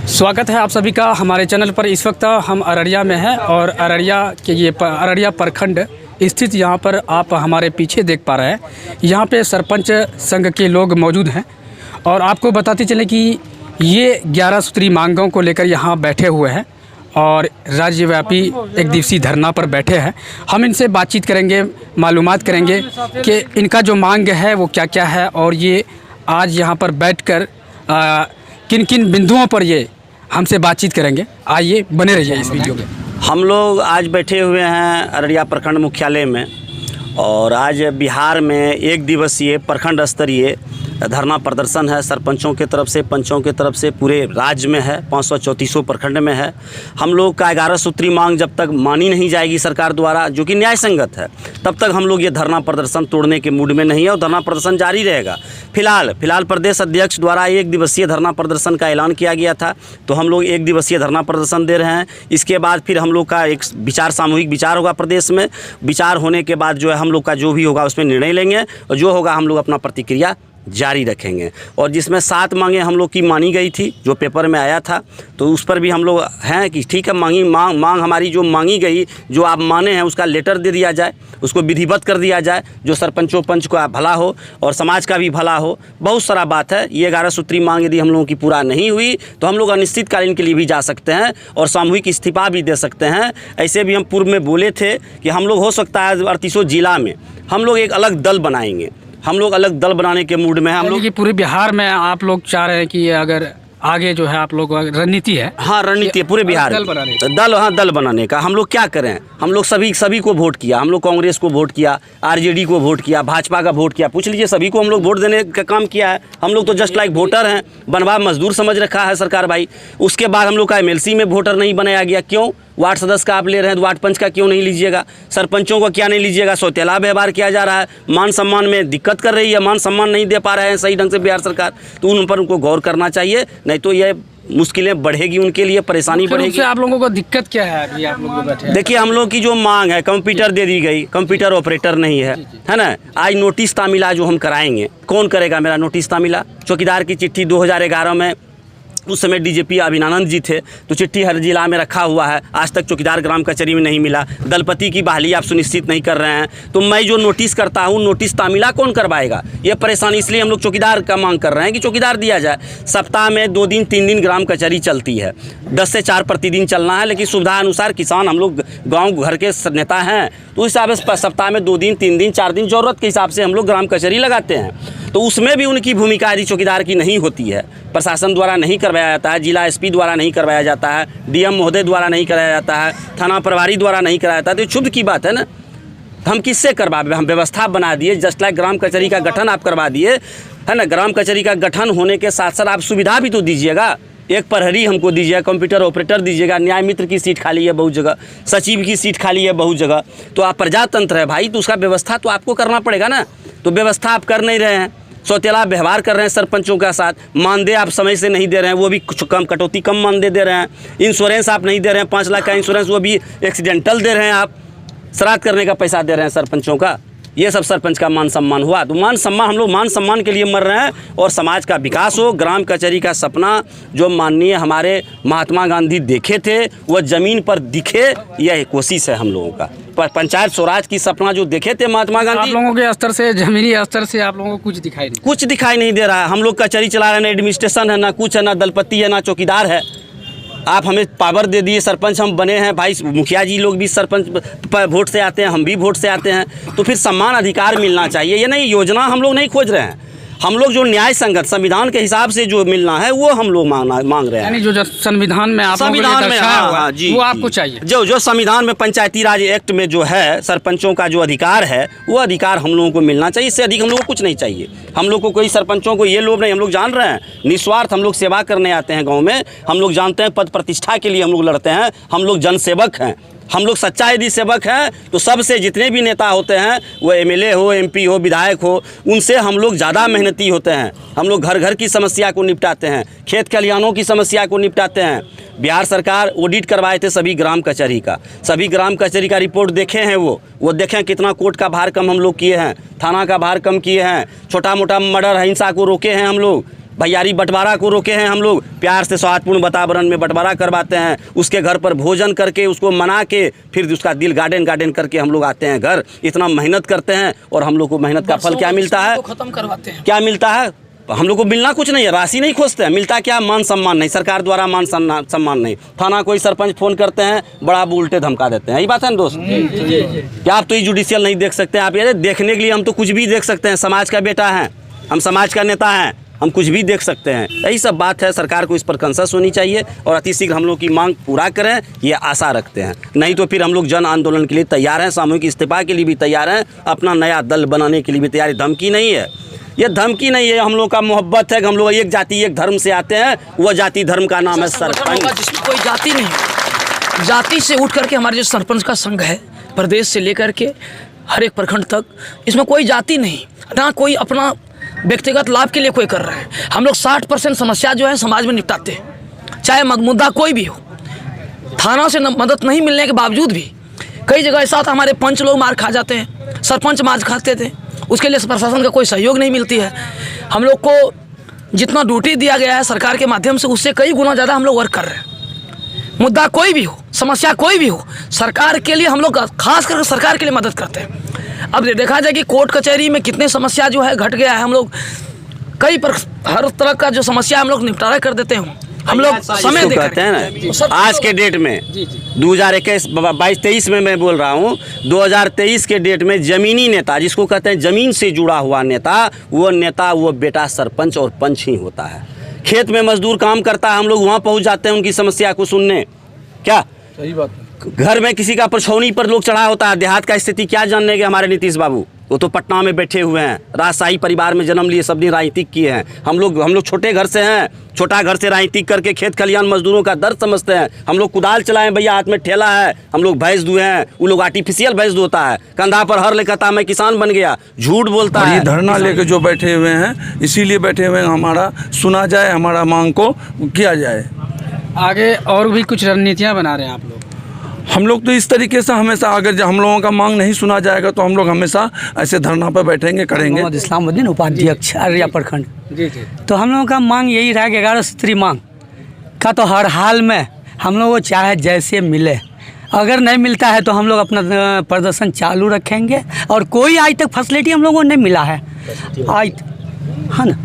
स्वागत है आप सभी का हमारे चैनल पर। इस वक्त हम अररिया में हैं और अररिया प्रखंड स्थित यहाँ पर आप हमारे पीछे देख पा रहे हैं, यहाँ पे सरपंच संघ के लोग मौजूद हैं और आपको बताते चलें कि ये 11 सूत्री मांगों को लेकर यहाँ बैठे हुए हैं और राज्यव्यापी एक दिवसीय धरना पर बैठे हैं। हम इनसे बातचीत करेंगे, मालूमात करेंगे कि इनका जो मांग है वो क्या क्या है और ये आज यहाँ पर बैठकर किन किन बिंदुओं पर ये हमसे बातचीत करेंगे। आइए बने रहिए इस वीडियो में। हम लोग आज बैठे हुए हैं अररिया प्रखंड मुख्यालय में और आज बिहार में एक दिवसीय प्रखंड स्तरीय धरना प्रदर्शन है। सरपंचों के तरफ से, पंचों के तरफ से पूरे राज्य में है, 534 प्रखंड में है। हम लोग का 11 सूत्री मांग जब तक मानी नहीं जाएगी सरकार द्वारा, जो कि न्याय संगत है, तब तक हम लोग ये धरना प्रदर्शन तोड़ने के मूड में नहीं है और धरना प्रदर्शन जारी रहेगा। फिलहाल प्रदेश अध्यक्ष द्वारा एक दिवसीय धरना प्रदर्शन का ऐलान किया गया था, तो हम लोग एक दिवसीय धरना प्रदर्शन दे रहे हैं। इसके बाद फिर हम लोग का एक सामूहिक विचार होगा प्रदेश में। विचार होने के बाद जो है हम लोग का जो भी होगा उसमें निर्णय लेंगे और जो होगा हम लोग अपना प्रतिक्रिया जारी रखेंगे। और जिसमें 7 मांगें हम लोग की मानी गई थी, जो पेपर में आया था, तो उस पर भी हम लोग हैं कि ठीक है, मांग हमारी जो मांगी गई, जो आप माने हैं उसका लेटर दे दिया जाए, उसको विधिवत कर दिया जाए, जो सरपंचों पंच का भला हो और समाज का भी भला हो। बहुत सारा बात है। ये 11 सूत्री मांग यदि हम लोगों की पूरा नहीं हुई तो हम लोग अनिश्चितकालीन के लिए भी जा सकते हैं और सामूहिक इस्तीफा भी दे सकते हैं। ऐसे भी हम पूर्व में बोले थे कि हम लोग हो सकता है 38 जिला में हम लोग एक अलग दल बनाएंगे। हम लोग अलग दल बनाने के मूड में हैं। हम लोग पूरे बिहार में आप लोग चाह रहे हैं कि अगर आगे जो है आप लोग रणनीति है। हाँ, रणनीति है पूरे बिहार दल बनाने का। दल बनाने का। हम लोग क्या करें, हम लोग सभी को वोट किया। हम लोग कांग्रेस को वोट किया, आरजेडी को वोट किया, भाजपा का वोट किया। पूछ लीजिए, सभी को हम लोग वोट देने का काम किया है। हम लोग तो जस्ट लाइक वोटर हैं, बनवा मजदूर समझ रखा है सरकार भाई। उसके बाद हम लोग का एमएलसी में वोटर नहीं बनाया गया। क्यों? वार्ड सदस्य का आप ले रहे हैं तो वार्ड पंच का क्यों नहीं लीजिएगा? सरपंचों को क्या नहीं लीजिएगा? सौतेला व्यवहार किया जा रहा है, मान सम्मान में दिक्कत कर रही है, मान सम्मान नहीं दे पा रहे हैं सही ढंग से बिहार सरकार। तो उन पर उनको गौर करना चाहिए, नहीं तो ये मुश्किलें बढ़ेगी, उनके लिए परेशानी बढ़ेगी। आप लोगों को दिक्कत क्या है अभी आप लोग बैठे हैं? देखिए, हम लोग की जो मांग है, कंप्यूटर दे दी गई, कंप्यूटर ऑपरेटर नहीं है, है ना। आज नोटिस तामीला जो हम कराएंगे, कौन करेगा मेरा नोटिस तामीला? चौकीदार की चिट्ठी 2011 में, उस समय डीजीपी अभिनानंद जी थे, तो चिट्ठी हर जिला में रखा हुआ है। आज तक चौकीदार ग्राम कचहरी में नहीं मिला। दलपति की बहाली आप सुनिश्चित नहीं कर रहे हैं, तो मैं जो नोटिस करता हूँ, नोटिस तामीला कौन करवाएगा? ये परेशानी, इसलिए हम लोग चौकीदार का मांग कर रहे हैं कि चौकीदार दिया जाए। सप्ताह में 2 दिन 3 दिन ग्राम कचहरी चलती है, 10 से 4 प्रतिदिन चलना है, लेकिन सुविधा अनुसार किसान हम लोग गाँव घर के नेता हैं, तो इस हिसाब से सप्ताह में 2 दिन 3 दिन 4 दिन जरूरत के हिसाब से हम लोग ग्राम कचहरी लगाते हैं। तो उसमें भी उनकी भूमिका यदि चौकीदार की नहीं होती है, प्रशासन द्वारा नहीं करवाया जाता है, जिला एसपी द्वारा नहीं करवाया जाता है, डीएम महोदय द्वारा नहीं कराया जाता है, थाना प्रभारी द्वारा नहीं कराया जाता है, तो ये क्षुब्ध की बात है ना। हम किससे करवाए? हम व्यवस्था बना दिए, जस्ट लाइक ग्राम कचहरी का गठन आप करवा दिए, है ना। ग्राम कचहरी का गठन होने के साथ साथ आप सुविधा भी तो दीजिएगा। एक प्रहरी हमको दीजिएगा, कंप्यूटर ऑपरेटर दीजिएगा, न्याय मित्र की सीट खाली है बहुत जगह, सचिव की सीट खाली है बहुत जगह। तो आप प्रजातंत्र है भाई, तो उसका व्यवस्था तो आपको करना पड़ेगा ना। तो व्यवस्था आप कर नहीं रहे हैं, सौतेला व्यवहार कर रहे हैं सरपंचों के साथ। मानदेय आप समय से नहीं दे रहे हैं, वो भी कुछ कम कटौती, कम मानदेय दे रहे हैं। इंश्योरेंस आप नहीं दे रहे हैं, 5 लाख का इंश्योरेंस, वो भी एक्सीडेंटल दे रहे हैं आप। श्राद्ध करने का पैसा दे रहे हैं सरपंचों का। ये सब सरपंच का मान सम्मान हुआ? तो मान सम्मान, हम लोग मान सम्मान के लिए मर रहे हैं और समाज का विकास हो। ग्राम कचहरी का सपना जो माननीय हमारे महात्मा गांधी देखे थे, वो ज़मीन पर दिखे, यह कोशिश है हम लोगों का। पर पंचायत स्वराज की सपना जो देखे थे महात्मा गांधी, आप लोगों के स्तर से, जमीनी स्तर से आप लोगों को कुछ दिखाई नहीं दे रहा है। हम लोग कचहरी चला रहे हैं, ना एडमिनिस्ट्रेशन है, ना कुछ है, ना दलपति है, ना चौकीदार है। आप हमें पावर दे दिए, सरपंच हम बने हैं भाई, मुखिया जी लोग भी सरपंच पर वोट से आते हैं, हम भी वोट से आते हैं, तो फिर सम्मान अधिकार मिलना चाहिए। ये नहीं, योजना हम लोग नहीं खोज रहे हैं। हम लोग जो न्याय संगत संविधान के हिसाब से जो मिलना है वो हम लोग मांग रहे हैं। यानी जो संविधान में आप संविधान में, हाँ जी, वो आपको चाहिए। जो संविधान में पंचायती राज एक्ट में जो है सरपंचों का जो अधिकार है, वो अधिकार हम लोगों को मिलना चाहिए। इससे अधिक हम लोगों को कुछ नहीं चाहिए। हम लोग को कोई सरपंचों को ये लोभ नहीं, हम लोग जान रहे हैं निस्वार्थ हम लोग सेवा करने आते हैं गाँव में। हम लोग जानते हैं पद प्रतिष्ठा के लिए हम लोग लड़ते हैं, हम लोग जनसेवक हैं। हम लोग सच्चा यदि सेवक हैं तो सबसे जितने भी नेता होते हैं, वो एमएलए हो, एमपी हो, विधायक हो, उनसे हम लोग ज़्यादा मेहनती होते हैं। हम लोग घर घर की समस्या को निपटाते हैं, खेत खलिहानों की समस्या को निपटाते हैं। बिहार सरकार ऑडिट करवाए थे सभी ग्राम कचहरी का, सभी ग्राम कचहरी का रिपोर्ट देखे हैं। वो देखें कितना कोर्ट का भार कम हम लोग किए हैं, थाना का भार कम किए हैं, छोटा मोटा मर्डर हिंसा को रोके हैं हम लोग। भैयारी बंटवारा को रोके हैं हम लोग, प्यार से सौहार्दपूर्ण वातावरण में बंटवारा करवाते हैं, उसके घर पर भोजन करके उसको मना के फिर उसका दिल गार्डन करके हम लोग आते हैं घर। इतना मेहनत करते हैं और हम लोग को मेहनत का फल क्या मिलता है? खत्म करवाते हैं। क्या मिलता है? हम लोग को मिलना कुछ नहीं है, राशि नहीं खोजते हैं, मिलता क्या? मान सम्मान नहीं, सरकार द्वारा मान सम्मान नहीं। थाना कोई सरपंच फ़ोन करते हैं, बड़ा उल्टे धमका देते हैं। यही बात है ना दोस्त? क्या आप तो ये जुडिशियल नहीं देख सकते? आप ये देखने के लिए हम तो कुछ भी देख सकते हैं, समाज का बेटा है, हम समाज का नेता हैं, हम कुछ भी देख सकते हैं। यही सब बात है, सरकार को इस पर कंसस होनी चाहिए और अतिशीघ्र हम लोग की मांग पूरा करें, ये आशा रखते हैं। नहीं तो फिर हम लोग जन आंदोलन के लिए तैयार हैं, सामूहिक इस्तीफा के लिए भी तैयार हैं, अपना नया दल बनाने के लिए भी तैयार। धमकी नहीं है, ये धमकी नहीं है, हम लोग का मोहब्बत है कि हम लोग एक जाति एक धर्म से आते हैं। वह जाति धर्म का नाम है सरपंच, जिसमें कोई जाति नहीं है। जाति से उठ करके हमारे जो सरपंच का संघ है, प्रदेश से लेकर के हर एक प्रखंड तक, इसमें कोई जाति नहीं, ना कोई अपना व्यक्तिगत लाभ के लिए कोई कर रहा है। हम लोग 60% समस्या जो है समाज में निपटाते हैं, चाहे मुद्दा कोई भी हो। थाना से मदद नहीं मिलने के बावजूद भी कई जगह ऐसा था, हमारे पंच लोग मार खा जाते हैं, सरपंच मार खाते थे, उसके लिए प्रशासन का कोई सहयोग नहीं मिलती है। हम लोग को जितना ड्यूटी दिया गया है सरकार के माध्यम से, उससे कई गुना ज़्यादा हम लोग वर्क कर रहे हैं। मुद्दा कोई भी हो, समस्या कोई भी हो, सरकार के लिए हम लोग खास करके सरकार के लिए मदद करते हैं। अब देखा जाए कि कोर्ट कचहरी में कितने समस्या जो है घट गया है, हम लोग हर तरह का जो समस्या हम लोग निपटारा कर देते हैं। हम लोग समय कहते हैं ना, आज के डेट में 2021-22-23 में मैं बोल रहा हूँ, 2023 के डेट में ज़मीनी नेता, जिसको कहते हैं ज़मीन से जुड़ा हुआ नेता, वो बेटा सरपंच और पंच ही होता है। खेत में मजदूर काम करता है, हम लोग वहाँ पहुँच जाते हैं उनकी समस्या को सुनने। क्या सही बात है? घर में किसी का परछौनी पर लोग चढ़ा होता है, देहात का स्थिति क्या जानने के हमारे नीतीश बाबू? वो तो पटना में बैठे हुए हैं, राजशाही परिवार में जन्म लिए, सबने राजनीतिक किए हैं। हम लोग छोटे घर से हैं, छोटा घर से राजनीतिक करके खेत खलियान मजदूरों का दर्द समझते हैं। हम लोग कुदाल चलाए भैया, हाथ में ठेला है, हम लोग भैंस दुए हैं, वो लोग आर्टिफिशियल भैंस धोता है, कंधा पर हर ले कहता मैं किसान बन गया, झूठ बोलता है। ये धरना लेके जो बैठे हुए हैं, इसीलिए बैठे हुए हैं, हमारा सुना जाए, हमारा मांग को किया जाए। आगे और भी कुछ रणनीतियाँ बना रहे हैं आप लोग? हम लोग तो इस तरीके से हमेशा, अगर हम लोगों का मांग नहीं सुना जाएगा तो हम लोग हमेशा ऐसे धरना पर बैठेंगे, करेंगे। मोहम्मद इस्लामुद्दीन, उपाध्यक्ष अररिया प्रखंड। जी जी। तो हम लोगों का मांग यही रहा कि 11 सूत्री मांग का तो हर हाल में हम लोग को चाहे जैसे मिले, अगर नहीं मिलता है तो हम लोग अपना प्रदर्शन चालू रखेंगे। और कोई आज तक फैसिलिटी हम लोगों को नहीं मिला है आज, है ना?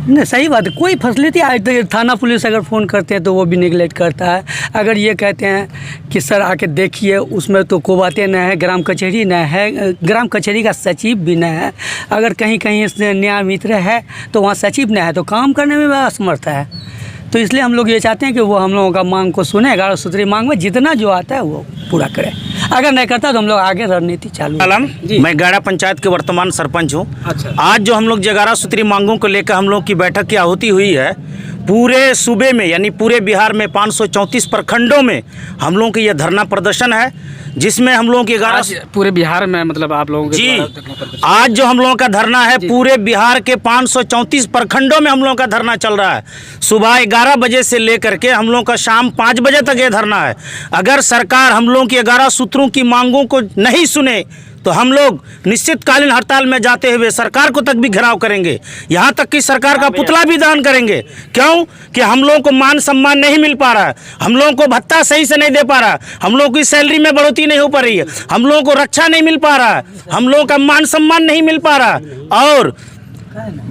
नहीं, सही बात है, कोई फैसिलिटी आज तक थाना पुलिस अगर फ़ोन करते हैं तो वो भी निगलेक्ट करता है। अगर ये कहते हैं कि सर आके देखिए, उसमें तो कोई बातें नहीं है, ग्राम कचहरी नहीं है, ग्राम कचहरी का सचिव भी नहीं है। अगर कहीं कहीं न्याय मित्र है तो वहाँ सचिव नहीं है, तो काम करने में वह असमर्थ है। तो इसलिए हम लोग ये चाहते हैं कि वो हम लोगों का मांग को सुने, 11 सूत्री मांग में जितना जो आता है वो पूरा करें। अगर नहीं करता तो हम लोग आगे रणनीति चालू। मैं गैड़ा पंचायत के वर्तमान सरपंच हूँ। अच्छा। आज जो हम लोग 11 सूत्री मांगों को लेकर हम लोग की बैठक की आहुति हुई है, पूरे सूबे में यानी पूरे बिहार में 534 प्रखंडों में हम लोगों की यह धरना प्रदर्शन है, जिसमें हम लोगों की 11 पूरे बिहार में, मतलब आप लोगों के जी, द्वारा आज जो हम लोगों का धरना है पूरे बिहार के 534 प्रखंडों में हम लोगों का धरना चल रहा है। सुबह 11 बजे से लेकर के हम लोगों का शाम 5 बजे तक ये धरना है। अगर सरकार हम लोगों की 11 सूत्रों की मांगों को नहीं सुने तो हम लोग निश्चितकालीन हड़ताल में जाते हुए सरकार को तक भी घेराव करेंगे, यहाँ तक कि सरकार का पुतला भी दहन करेंगे। क्यों कि हम लोगों को मान सम्मान नहीं मिल पा रहा है, हम लोगों को भत्ता सही से नहीं दे पा रहा, हम लोगों की सैलरी में बढ़ोतरी नहीं हो पा रही है, हम लोगों को रक्षा नहीं मिल पा रहा है, हम लोगों का मान सम्मान नहीं मिल पा रहा। और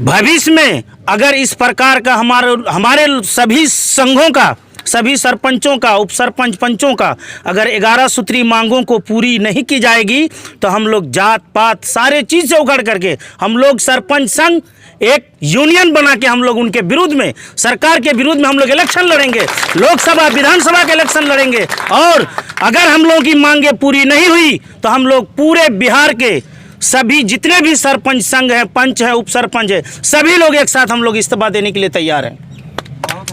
भविष्य में अगर इस प्रकार का हमारे सभी संघों का, सभी सरपंचों का, उप सरपंच, पंचों का अगर 11 सूत्री मांगों को पूरी नहीं की जाएगी तो हम लोग जात पात सारे चीज़ से उखड़ करके हम लोग सरपंच संघ एक यूनियन बना के हम लोग उनके विरुद्ध में, सरकार के विरुद्ध में हम लोग इलेक्शन लड़ेंगे, लोकसभा विधानसभा के इलेक्शन लड़ेंगे। और अगर हम लोगों की मांगें पूरी नहीं हुई तो हम लोग पूरे बिहार के सभी जितने भी सरपंच संघ हैं, पंच हैं, उप सरपंच हैं, सभी लोग एक साथ हम लोग इस्तीफा देने के लिए तैयार हैं।